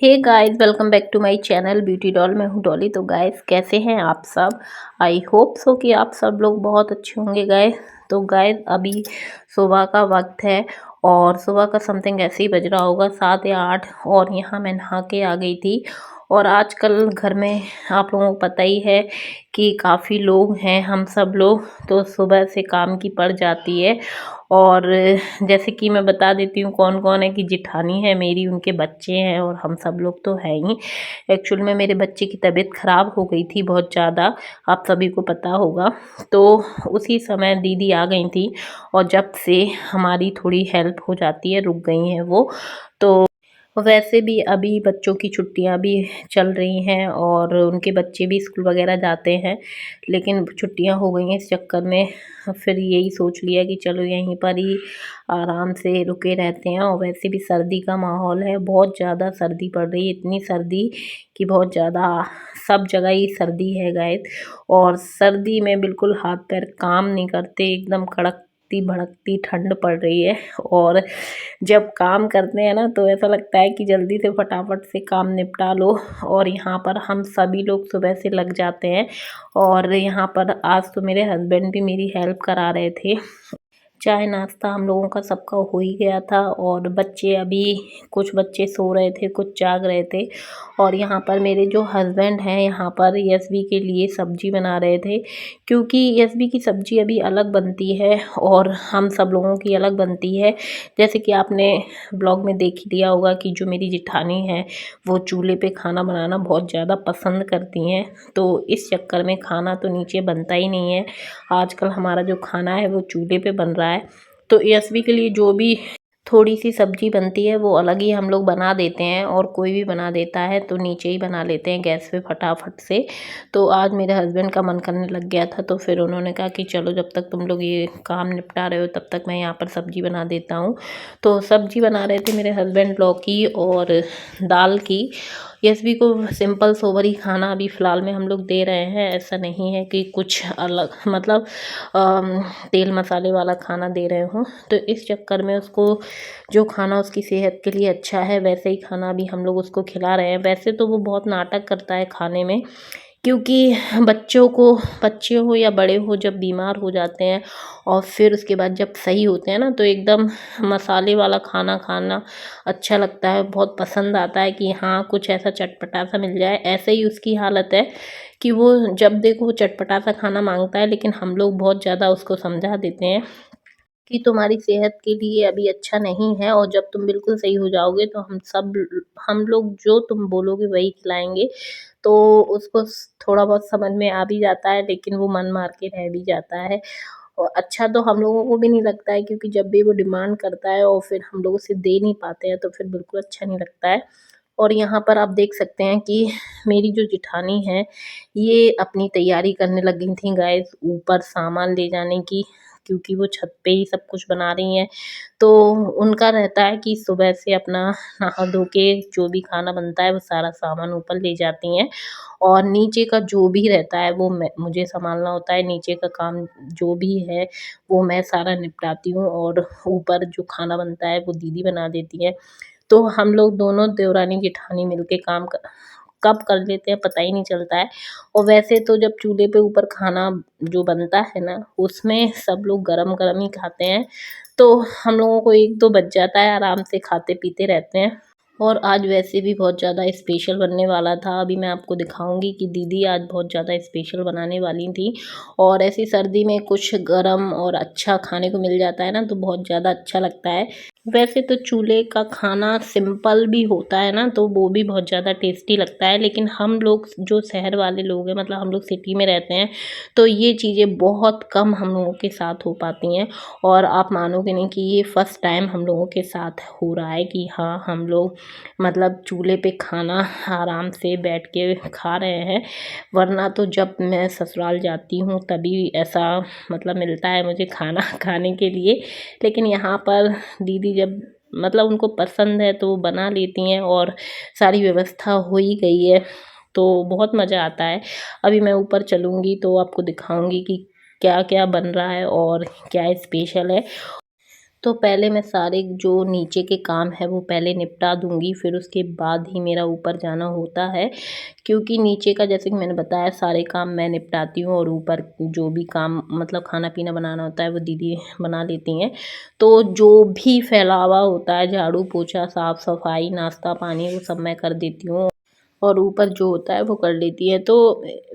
Hey guys, welcome back to my channel beauty doll. मैं हूँ डॉली। तो गाइस, कैसे हैं आप सब? आई होप सो कि आप सब लोग बहुत अच्छे होंगे गाइस। तो गाइस, अभी सुबह का वक्त है और सुबह का समथिंग ऐसे ही बज रहा होगा 7 या 8। और यहाँ मैं नहा के आ गई थी। और आजकल घर में आप लोगों को पता ही है कि काफ़ी लोग हैं, हम सब लोग तो सुबह से काम की पड़ जाती है। और जैसे कि मैं बता देती हूँ कौन कौन है। कि जिठानी है मेरी, उनके बच्चे हैं और हम सब लोग तो है ही। एक्चुअल में मेरे बच्चे की तबीयत ख़राब हो गई थी बहुत ज़्यादा, आप सभी को पता होगा। तो उसी समय दीदी आ गई थी और जब से हमारी थोड़ी हेल्प हो जाती है, रुक गई हैं वो। तो वैसे भी अभी बच्चों की छुट्टियां भी चल रही हैं और उनके बच्चे भी स्कूल वगैरह जाते हैं, लेकिन छुट्टियां हो गई हैं इस चक्कर में फिर यही सोच लिया कि चलो यहीं पर ही आराम से रुके रहते हैं। और वैसे भी सर्दी का माहौल है, बहुत ज़्यादा सर्दी पड़ रही है, इतनी सर्दी कि बहुत ज़्यादा सब जगह ही सर्दी है गाइस। और सर्दी में बिल्कुल हाथ पैर काम नहीं करते, एकदम कड़कती भड़कती ठंड पड़ रही है। और जब काम करते हैं ना तो ऐसा लगता है कि जल्दी से फटाफट से काम निपटा लो। और यहाँ पर हम सभी लोग सुबह से लग जाते हैं। और यहाँ पर आज तो मेरे हस्बैंड भी मेरी हेल्प करा रहे थे। चाय नाश्ता हम लोगों का सबका हो ही गया था और बच्चे अभी कुछ बच्चे सो रहे थे, कुछ जाग रहे थे। और यहाँ पर मेरे जो हस्बैंड हैं यहाँ पर यशवी के लिए सब्जी बना रहे थे, क्योंकि यशवी की सब्जी अभी अलग बनती है और हम सब लोगों की अलग बनती है। जैसे कि आपने ब्लॉग में देख ही लिया होगा कि जो मेरी जिठानी है वो चूल्हे पे खाना बनाना बहुत ज़्यादा पसंद करती हैं। तो इस चक्कर में खाना तो नीचे बनता ही नहीं है। आजकल हमारा जो खाना है वो चूल्हे पे बन रहा है। तो एएसवी के लिए जो भी थोड़ी सी सब्जी बनती है वो अलग ही हम लोग बना देते हैं, और कोई भी बना देता है तो नीचे ही बना लेते हैं गैस पे फटाफट से। तो आज मेरे हस्बैंड का मन करने लग गया था तो फिर उन्होंने कहा कि चलो जब तक तुम लोग ये काम निपटा रहे हो तब तक मैं यहाँ पर सब्जी बना देता हूँ। तो सब्जी बना रहे थे मेरे हस्बैंड, लौकी और दाल की। यशवी को सिंपल सोबर ही खाना अभी फ़िलहाल में हम लोग दे रहे हैं। ऐसा नहीं है कि कुछ अलग मतलब तेल मसाले वाला खाना दे रहे हों। तो इस चक्कर में उसको जो खाना उसकी सेहत के लिए अच्छा है वैसे ही खाना भी हम लोग उसको खिला रहे हैं। वैसे तो वो बहुत नाटक करता है खाने में, क्योंकि बच्चों को, बच्चे हो या बड़े हो, जब बीमार हो जाते हैं और फिर उसके बाद जब सही होते हैं ना तो एकदम मसाले वाला खाना खाना अच्छा लगता है, बहुत पसंद आता है कि हाँ कुछ ऐसा चटपटा सा मिल जाए। ऐसे ही उसकी हालत है कि वो जब देखो वो चटपटा सा खाना मांगता है, लेकिन हम लोग बहुत ज़्यादा उसको समझा देते हैं कि तुम्हारी सेहत के लिए अभी अच्छा नहीं है और जब तुम बिल्कुल सही हो जाओगे तो हम लोग जो तुम बोलोगे वही खिलाएंगे। तो उसको थोड़ा बहुत समझ में आ भी जाता है, लेकिन वो मन मार के रह भी जाता है। और अच्छा तो हम लोगों को भी नहीं लगता है, क्योंकि जब भी वो डिमांड करता है और फिर हम लोग उसे दे नहीं पाते हैं तो फिर बिल्कुल अच्छा नहीं लगता है। और यहाँ पर आप देख सकते हैं कि मेरी जो जिठानी है ये अपनी तैयारी करने लग गई थी गाइस, ऊपर सामान ले जाने की, क्योंकि वो छत पे ही सब कुछ बना रही हैं। तो उनका रहता है कि सुबह से अपना नहा धो के जो भी खाना बनता है वो सारा सामान ऊपर ले जाती हैं, और नीचे का जो भी रहता है वो मुझे संभालना होता है। नीचे का काम जो भी है वो मैं सारा निपटाती हूँ, और ऊपर जो खाना बनता है वो दीदी बना देती है। तो हम लोग दोनों देवरानी जेठानी मिलके काम कब कर लेते हैं पता ही नहीं चलता है। और वैसे तो जब चूल्हे पे ऊपर खाना जो बनता है ना उसमें सब लोग गरम-गरम ही खाते हैं। तो हम लोगों को 1-2 बज जाता है, आराम से खाते-पीते रहते हैं। और आज वैसे भी बहुत ज़्यादा स्पेशल बनने वाला था। अभी मैं आपको दिखाऊँगी कि दीदी आज बहुत ज़्यादा स्पेशल बनाने वाली थी। और ऐसी सर्दी में कुछ गरम और अच्छा खाने को मिल जाता है ना तो बहुत ज़्यादा अच्छा लगता है। वैसे तो चूल्हे का खाना सिंपल भी होता है ना तो वो भी बहुत ज़्यादा टेस्टी लगता है, लेकिन हम लोग जो शहर वाले लोग हैं, मतलब हम लोग सिटी में रहते हैं, तो ये चीज़ें बहुत कम हम लोगों के साथ हो पाती हैं। और आप मानोगे नहीं कि ये फर्स्ट टाइम हम लोगों के साथ हो रहा है कि हाँ हम लोग मतलब चूल्हे पे खाना आराम से बैठ के खा रहे हैं। वरना तो जब मैं ससुराल जाती हूँ तभी ऐसा मतलब मिलता है मुझे खाना खाने के लिए। लेकिन यहाँ पर दीदी जब मतलब उनको पसंद है तो वो बना लेती हैं और सारी व्यवस्था हो ही गई है, तो बहुत मज़ा आता है। अभी मैं ऊपर चलूँगी तो आपको दिखाऊँगी कि क्या क्या बन रहा है और क्या स्पेशल है। तो पहले मैं सारे जो नीचे के काम है वो पहले निपटा दूँगी, फिर उसके बाद ही मेरा ऊपर जाना होता है। क्योंकि नीचे का जैसे कि मैंने बताया सारे काम मैं निपटाती हूँ और ऊपर जो भी काम मतलब खाना-पीना बनाना होता है वो दीदी बना लेती हैं। तो जो भी फैलावा होता है झाड़ू, पोछा, साफ-सफाई, नाश्ता, पानी वो सब मैं कर देती हूँ। और ऊपर जो होता है वो कर लेती है। तो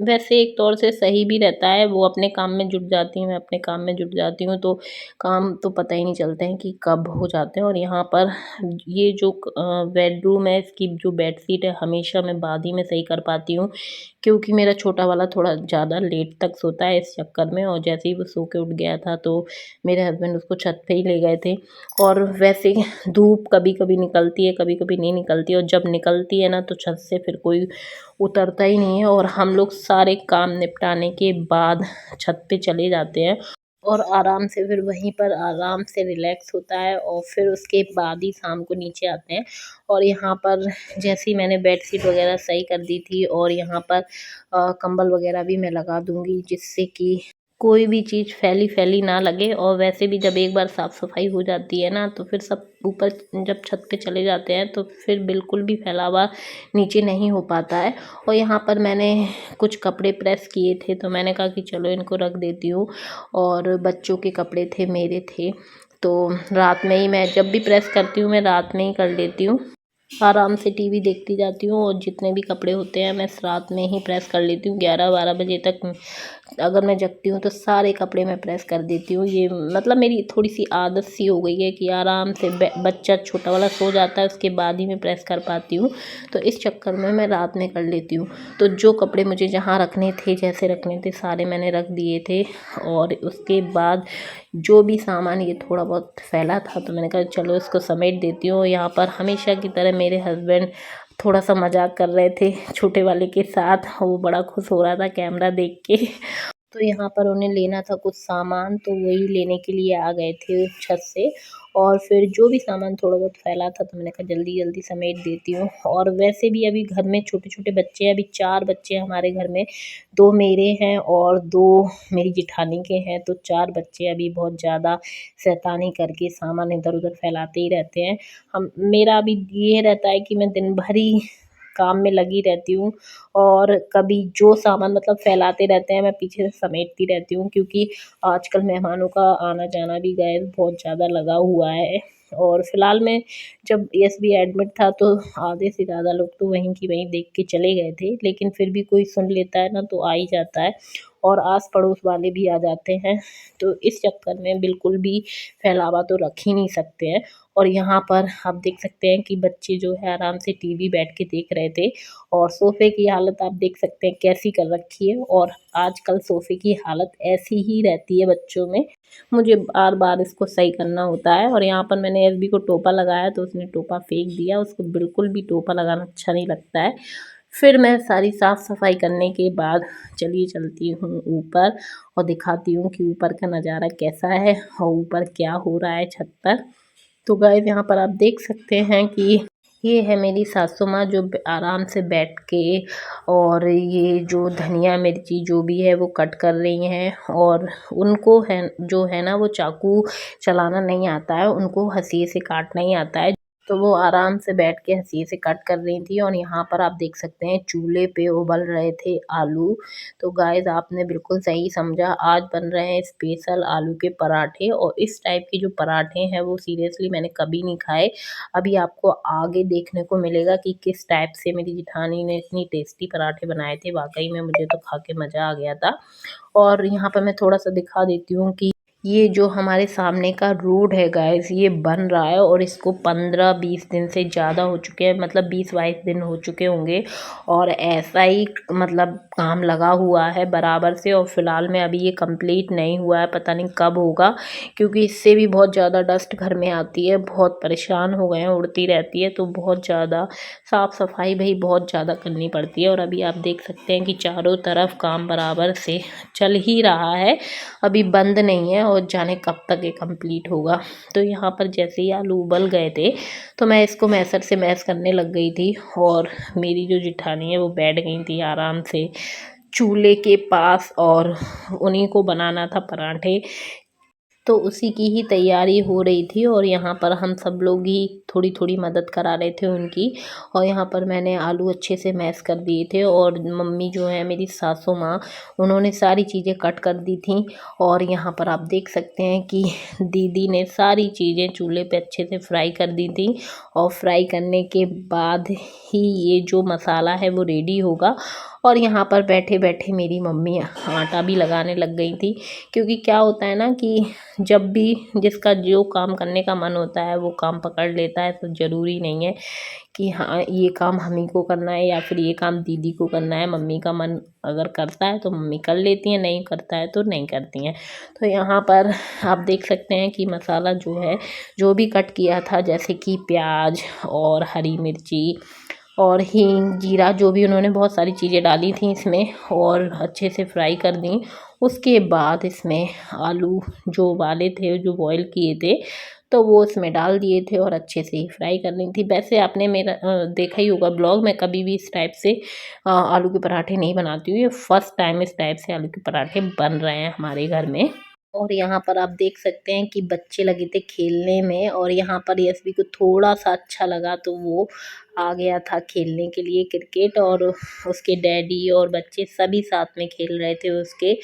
वैसे एक तौर से सही भी रहता है, वो अपने काम में जुट जाती हैं, मैं अपने काम में जुट जाती हूँ, तो काम तो पता ही नहीं चलते हैं कि कब हो जाते हैं। और यहाँ पर ये जो बेडरूम है, इसकी जो बेडशीट है हमेशा मैं बाद ही में सही कर पाती हूँ, क्योंकि मेरा छोटा वाला थोड़ा ज़्यादा लेट तक सोता है इस चक्कर में। और जैसे ही वो सो के उठ गया था तो मेरे हस्बैंड उसको छत पे ही ले गए थे। और वैसे धूप कभी-कभी निकलती है, कभी-कभी नहीं निकलती, और जब निकलती है ना तो छत से फिर कोई उतरता ही नहीं है। और हम लोग सारे काम निपटाने के बाद छत पे चले जाते हैं और आराम से फिर वहीं पर आराम से रिलैक्स होता है, और फिर उसके बाद ही शाम को नीचे आते हैं। और यहाँ पर जैसे ही मैंने बेडशीट वगैरह सही कर दी थी, और यहाँ पर कंबल वगैरह भी मैं लगा दूँगी, जिससे कि कोई भी चीज़ फैली-फैली ना लगे। और वैसे भी जब एक बार साफ़-सफ़ाई हो जाती है ना, तो फिर सब ऊपर जब छत पे चले जाते हैं तो फिर बिल्कुल भी फैलावा नीचे नहीं हो पाता है। और यहाँ पर मैंने कुछ कपड़े प्रेस किए थे, तो मैंने कहा कि चलो इनको रख देती हूँ। और बच्चों के कपड़े थे, मेरे थे, तो रात में ही मैं जब भी प्रेस करती हूँ मैं रात में ही कर लेती हूँ। आराम से टीवी देखती जाती हूँ, और जितने भी कपड़े होते हैं मैं रात में ही प्रेस कर लेती हूँ। 11-12 बजे तक अगर मैं जगती हूँ तो सारे कपड़े मैं प्रेस कर देती हूँ। ये मतलब मेरी थोड़ी-सी आदत सी हो गई है कि आराम से बच्चा छोटा वाला सो जाता है उसके बाद ही मैं प्रेस कर पाती हूँ। तो इस चक्कर में मैं रात में कर लेती हूँ। तो जो कपड़े मुझे जहाँ रखने थे, जैसे रखने थे, सारे मैंने रख दिए थे। और उसके बाद जो भी सामान ये थोड़ा बहुत फैला था तो मैंने कहा चलो इसको समेट देती हूँ। यहाँ पर हमेशा की तरह मेरे हस्बैंड थोड़ा सा मजाक कर रहे थे छोटे वाले के साथ, वो बड़ा खुश हो रहा था कैमरा देख के। तो यहाँ पर उन्हें लेना था कुछ सामान, तो वही लेने के लिए आ गए थे छत से। और फिर जो भी सामान थोड़ा बहुत फैला था तो मैंने कहा जल्दी-जल्दी समेट देती हूँ। और वैसे भी अभी घर में छोटे-छोटे बच्चे हैं, अभी 4 बच्चे हैं हमारे घर में, 2 मेरे हैं और 2 मेरी जेठानी के हैं। तो 4 बच्चे अभी बहुत ज़्यादा शैतानी करके सामान इधर-उधर फैलाते ही रहते हैं। हम मेरा अभी ये रहता है कि मैं दिन भर ही काम में लगी रहती हूँ, और कभी जो सामान मतलब फैलाते रहते हैं मैं पीछे से समेटती रहती हूँ, क्योंकि आजकल मेहमानों का आना-जाना भी गाइस बहुत ज़्यादा लगा हुआ है। और फिलहाल मैं जब एसबी एडमिट था तो आधे से ज़्यादा लोग तो वहीं की वहीं देख के चले गए थे, लेकिन फिर भी कोई सुन लेता है ना तो आ ही जाता है, और आस-पड़ोस वाले भी आ जाते हैं। तो इस चक्कर में बिल्कुल भी फैलावा तो रख ही नहीं सकते हैं। और यहाँ पर आप देख सकते हैं कि बच्चे जो है आराम से टीवी बैठ के देख रहे थे, और सोफ़े की हालत आप देख सकते हैं कैसी कर रखी है। और आजकल सोफ़े की हालत ऐसी ही रहती है बच्चों में, मुझे बार-बार इसको सही करना होता है। और यहाँ पर मैंने एसबी को टोपा लगाया तो उसने टोपा फेंक दिया, उसको बिल्कुल भी टोपा लगाना अच्छा नहीं लगता है। फिर मैं सारी साफ़-सफ़ाई करने के बाद चलिए चलती हूँ ऊपर और दिखाती हूँ कि ऊपर का नज़ारा कैसा है और ऊपर क्या हो रहा है छत पर। तो गाइस यहाँ पर आप देख सकते हैं कि ये है मेरी सासू माँ जो आराम से बैठ के, और ये जो धनिया मिर्ची जो भी है वो कट कर रही हैं। और उनको है जो है ना वो चाकू चलाना नहीं आता है, उनको हंसिए से काटना ही आता है। तो वो आराम से बैठ के हंसिए से कट कर रही थी। और यहाँ पर आप देख सकते हैं चूल्हे पे उबल रहे थे आलू। तो गाइस आपने बिल्कुल सही समझा, आज बन रहे हैं स्पेशल आलू के पराठे। और इस टाइप के जो पराठे हैं वो सीरियसली मैंने कभी नहीं खाए। अभी आपको आगे देखने को मिलेगा कि किस टाइप से मेरी जेठानी ने इतनी टेस्टी पराठे बनाए थे, वाकई में मुझे तो खा के मज़ा आ गया था। और यहाँ पर मैं थोड़ा सा दिखा देती हूँ कि ये जो हमारे सामने का रोड है गाइस ये बन रहा है, और इसको 15-20 दिन से ज़्यादा हो चुके हैं, मतलब 20-22 दिन हो चुके होंगे। और ऐसा ही मतलब काम लगा हुआ है बराबर से, और फिलहाल में अभी ये कंप्लीट नहीं हुआ है, पता नहीं कब होगा, क्योंकि इससे भी बहुत ज़्यादा डस्ट घर में आती है। बहुत परेशान हो गए हैं, उड़ती रहती है, तो बहुत ज़्यादा साफ़ सफाई भाई बहुत ज़्यादा करनी पड़ती है। और अभी आप देख सकते हैं कि चारों तरफ काम बराबर से चल ही रहा है, अभी बंद नहीं है, और जाने कब तक ये कंप्लीट होगा। तो यहाँ पर जैसे ही आलू उबल गए थे तो मैं इसको मैसर से मैश करने लग गई थी, और मेरी जो जेठानी है वो बैठ गई थी आराम से चूल्हे के पास, और उन्हीं को बनाना था पराठे। तो उसी की ही तैयारी हो रही थी और यहाँ पर हम सब लोग ही थोड़ी-थोड़ी मदद करा रहे थे उनकी। और यहाँ पर मैंने आलू अच्छे से मैश कर दिए थे और मम्मी जो है मेरी सासू माँ, उन्होंने सारी चीज़ें कट कर दी थी। और यहाँ पर आप देख सकते हैं कि दीदी ने सारी चीज़ें चूल्हे पे अच्छे से फ्राई कर दी थी। और फ्राई करने के बाद ही ये जो मसाला है वो रेडी होगा। और यहाँ पर बैठे-बैठे मेरी मम्मी आटा भी लगाने लग गई थी, क्योंकि क्या होता है ना कि जब भी जिसका जो काम करने का मन होता है वो काम पकड़ लेता है, तो ज़रूरी नहीं है कि हाँ ये काम हम ही को करना है या फिर ये काम दीदी को करना है। मम्मी का मन अगर करता है तो मम्मी कर लेती हैं, नहीं करता है तो नहीं करती हैं। तो यहाँ पर आप देख सकते हैं कि मसाला जो है, जो भी कट किया था, जैसे कि प्याज और हरी मिर्ची और हींग, जीरा, जो भी उन्होंने बहुत सारी चीज़ें डाली थी इसमें और अच्छे से फ्राई कर दी। उसके बाद इसमें आलू जो उबाले थे, जो बॉईल किए थे, तो वो इसमें डाल दिए थे और अच्छे से ही फ्राई करनी थी। वैसे आपने मेरा देखा ही होगा ब्लॉग, मैं कभी भी इस टाइप से आलू के पराठे नहीं बनाती हूँ। ये फर्स्ट टाइम इस टाइप से आलू के पराठे बन रहे हैं हमारे घर में। और यहाँ पर आप देख सकते हैं कि बच्चे लगे थे खेलने में और यहाँ पर यशवी को थोड़ा-सा अच्छा लगा तो वो आ गया था खेलने के लिए क्रिकेट। और उसके डैडी और बच्चे सभी साथ में खेल रहे थे उसके।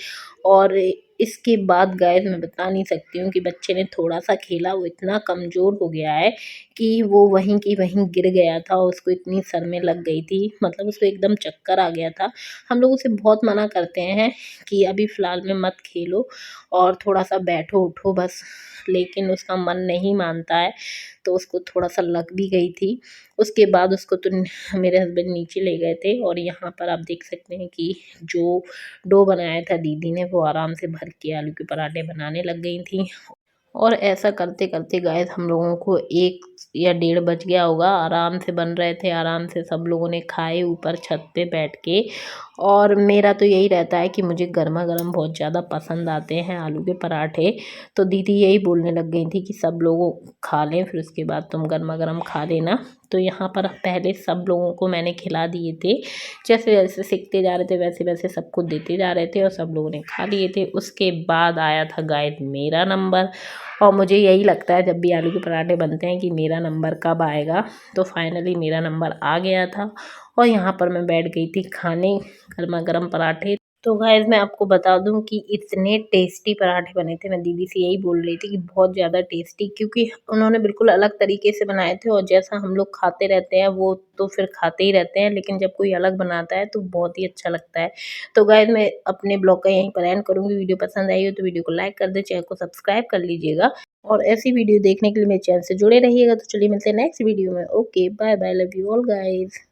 और इसके बाद गाइस मैं बता नहीं सकती हूँ कि बच्चे ने थोड़ा-सा खेला, वो इतना कमज़ोर हो गया है कि वो वहीं की वहीं गिर गया था और उसको इतनी सर में लग गई थी, मतलब उसको एकदम चक्कर आ गया था। हम लोग उसे बहुत मना करते हैं कि अभी फ़िलहाल में मत खेलो और थोड़ा-सा बैठो उठो बस, लेकिन उसका मन नहीं मानता है, तो उसको थोड़ा-सा लग भी गई थी। उसके बाद उसको तो मेरे हस्बैंड नीचे ले गए थे और यहाँ पर आप देख सकते हैं कि जो डो बनाया था दीदी ने, वो आराम से भर के आलू के पराठे बनाने लग गई थी। और ऐसा करते-करते गाइस हम लोगों को 1 या डेढ़ बज गया होगा। आराम से बन रहे थे, आराम से सब लोगों ने खाए ऊपर छत पे बैठ के। और मेरा तो यही रहता है कि मुझे गरमा-गरम बहुत ज़्यादा पसंद आते हैं आलू के पराठे। तो दीदी यही बोलने लग गई थी कि सब लोगों खा लें, फिर उसके बाद तुम गरमा-गरम खा लेना। तो यहाँ पर पहले सब लोगों को मैंने खिला दिए थे। जैसे-जैसे सेकते जा रहे थे वैसे-वैसे सबको देते जा रहे थे और सब लोगों ने खा लिए थे। उसके बाद आया था गाइस मेरा नंबर। और मुझे यही लगता है जब भी आलू के पराठे बनते हैं कि मेरा नंबर कब आएगा। तो फाइनली मेरा नंबर आ गया था और यहाँ पर मैं बैठ गई थी खाने गरमा-गरम पराठे। तो गाइस मैं आपको बता दूँ कि इतने टेस्टी पराठे बने थे, मैं दीदी से यही बोल रही थी कि बहुत ज़्यादा टेस्टी, क्योंकि उन्होंने बिल्कुल अलग तरीके से बनाए थे और जैसा हम लोग खाते रहते हैं वो तो फिर खाते ही रहते हैं, लेकिन जब कोई अलग बनाता है तो बहुत ही अच्छा लगता है। तो गाइस मैं अपने ब्लॉग का यहीं पर एंड करूँगी। वीडियो पसंद आई हो तो वीडियो को लाइक कर दें, चैनल को सब्सक्राइब कर लीजिएगा और ऐसी वीडियो देखने के लिए मेरे चैनल से जुड़े रहिएगा। तो चलिए मिलते हैं नेक्स्ट वीडियो में। Okay, bye bye, love you all guys.